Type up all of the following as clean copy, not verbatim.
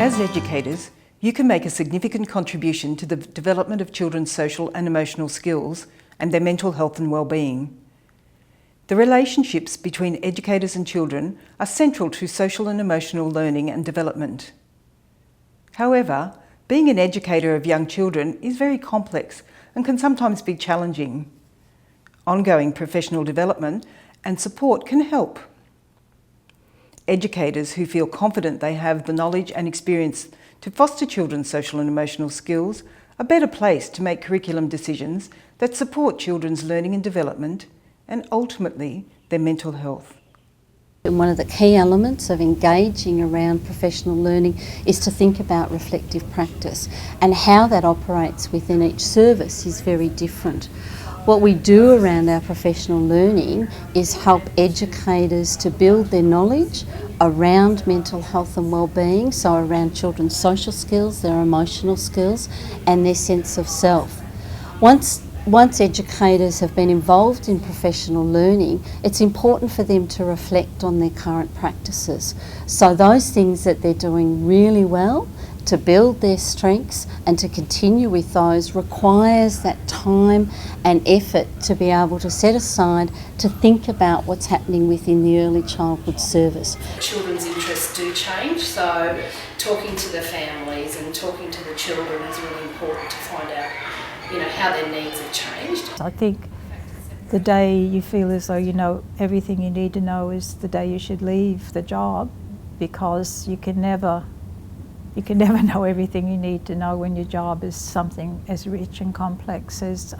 As educators, you can make a significant contribution to the development of children's social and emotional skills and their mental health and well-being. The relationships between educators and children are central to social and emotional learning and development. However, being an educator of young children is very complex and can sometimes be challenging. Ongoing professional development and support can help. Educators who feel confident they have the knowledge and experience to foster children's social and emotional skills are better placed to make curriculum decisions that support children's learning and development and ultimately their mental health. And one of the key elements of engaging around professional learning is to think about reflective practice, and how that operates within each service is very different. What we do around our professional learning is help educators to build their knowledge around mental health and well-being, so around children's social skills, their emotional skills and their sense of self. Once educators have been involved in professional learning, it's important for them to reflect on their current practices. So those things that they're doing really well, to build their strengths and to continue with those, requires that time and effort to be able to set aside to think about what's happening within the early childhood service. Children's interests do change, so talking to the families and talking to the children is really important to find out, how their needs have changed. I think the day you feel as though you know everything you need to know is the day you should leave the job, because you can never know everything you need to know when your job is something as rich and complex as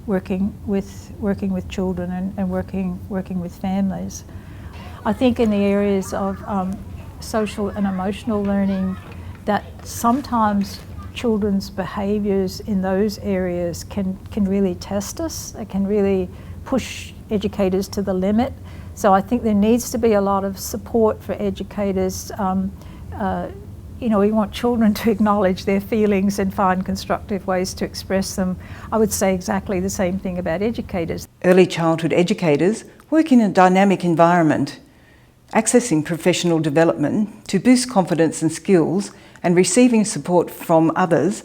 working with children and working with families. I think in the areas of social and emotional learning, that sometimes children's behaviours in those areas can really test us. It can really push educators to the limit. So I think there needs to be a lot of support for educators. We want children to acknowledge their feelings and find constructive ways to express them. I would say exactly the same thing about educators. Early childhood educators work in a dynamic environment. Accessing professional development to boost confidence and skills and receiving support from others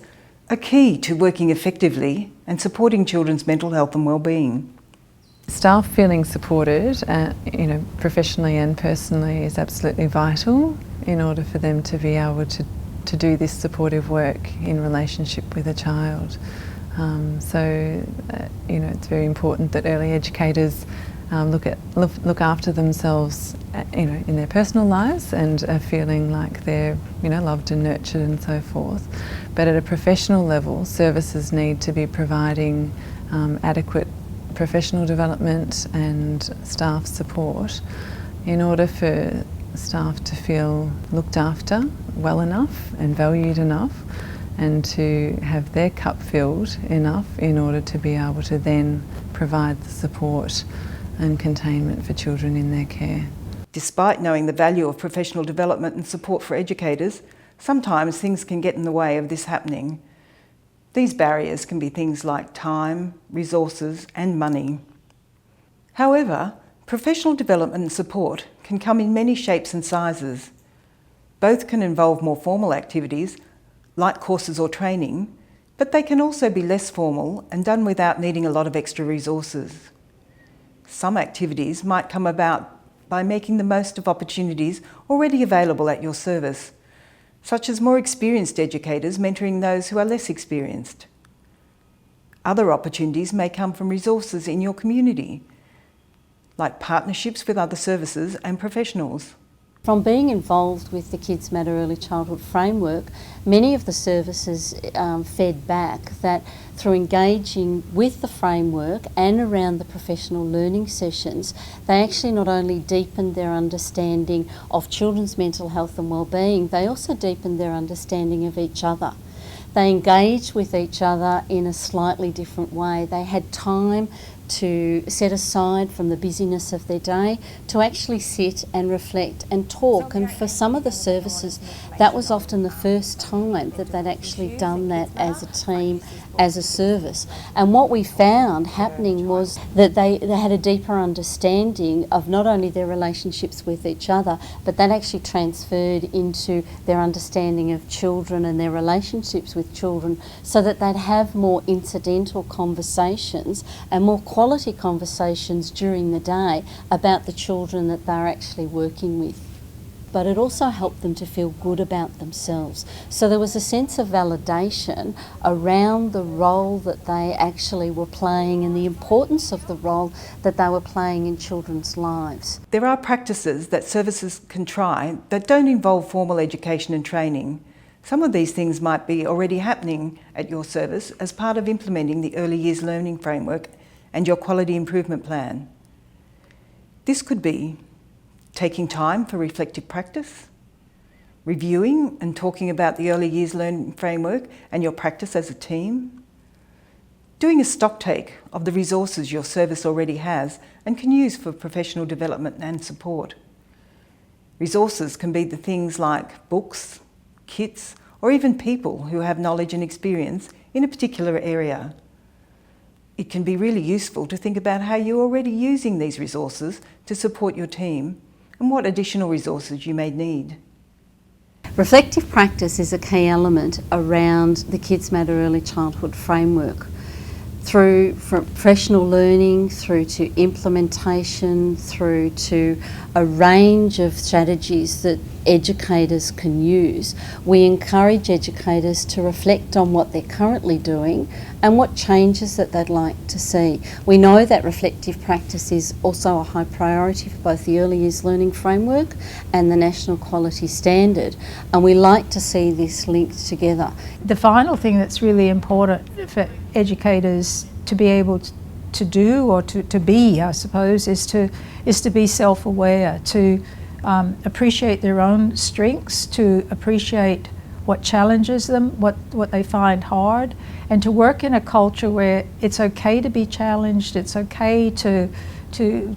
are key to working effectively and supporting children's mental health and well-being. Staff feeling supported, professionally and personally, is absolutely vital in order for them to be able to do this supportive work in relationship with a child. It's very important that early educators look after themselves, in their personal lives, and are feeling like they're, loved and nurtured and so forth. But at a professional level, services need to be providing adequate professional development and staff support in order for staff to feel looked after well enough and valued enough, and to have their cup filled enough in order to be able to then provide the support and containment for children in their care. Despite knowing the value of professional development and support for educators, sometimes things can get in the way of this happening. These barriers can be things like time, resources and money. However, professional development and support can come in many shapes and sizes. Both can involve more formal activities, like courses or training, but they can also be less formal and done without needing a lot of extra resources. Some activities might come about by making the most of opportunities already available at your service, such as more experienced educators mentoring those who are less experienced. Other opportunities may come from resources in your community, like partnerships with other services and professionals. From being involved with the Kids Matter Early Childhood Framework, many of the services fed back that through engaging with the framework and around the professional learning sessions, they actually not only deepened their understanding of children's mental health and well-being, they also deepened their understanding of each other. They engaged with each other in a slightly different way. They had time to set aside from the busyness of their day to actually sit and reflect and talk. And for some of the services, that was often the first time that they'd actually done that as a team, as a service. And what we found happening was that they had a deeper understanding of not only their relationships with each other, but that actually transferred into their understanding of children and their relationships with children, so that they'd have more incidental conversations and more quality conversations during the day about the children that they're actually working with. But it also helped them to feel good about themselves. So there was a sense of validation around the role that they actually were playing and the importance of the role that they were playing in children's lives. There are practices that services can try that don't involve formal education and training. Some of these things might be already happening at your service as part of implementing the Early Years Learning Framework and your Quality Improvement Plan. This could be taking time for reflective practice, reviewing and talking about the Early Years Learning Framework and your practice as a team, doing a stocktake of the resources your service already has and can use for professional development and support. Resources can be the things like books, kits, or even people who have knowledge and experience in a particular area. It can be really useful to think about how you're already using these resources to support your team and what additional resources you may need. Reflective practice is a key element around the Kids Matter Early Childhood Framework. From professional learning through to implementation, through to a range of strategies that educators can use, we encourage educators to reflect on what they're currently doing and what changes that they'd like to see. We know that reflective practice is also a high priority for both the Early Years Learning Framework and the National Quality Standard, and we like to see this linked together. The final thing that's really important for educators to be able to do, or to be, I suppose, is to be self-aware, to appreciate their own strengths, to appreciate what challenges them, what they find hard, and to work in a culture where it's okay to be challenged, it's okay to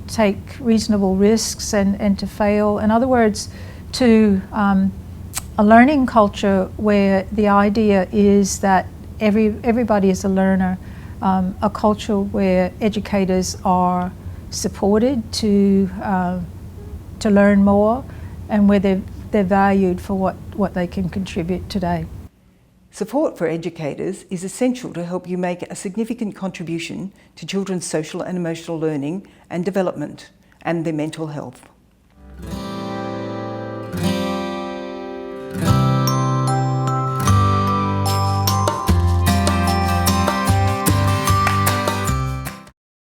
take reasonable risks and to fail. In other words, to a learning culture where the idea is that everybody is a learner, a culture where educators are supported to learn more, and where they're valued for what they can contribute today. Support for educators is essential to help you make a significant contribution to children's social and emotional learning and development and their mental health.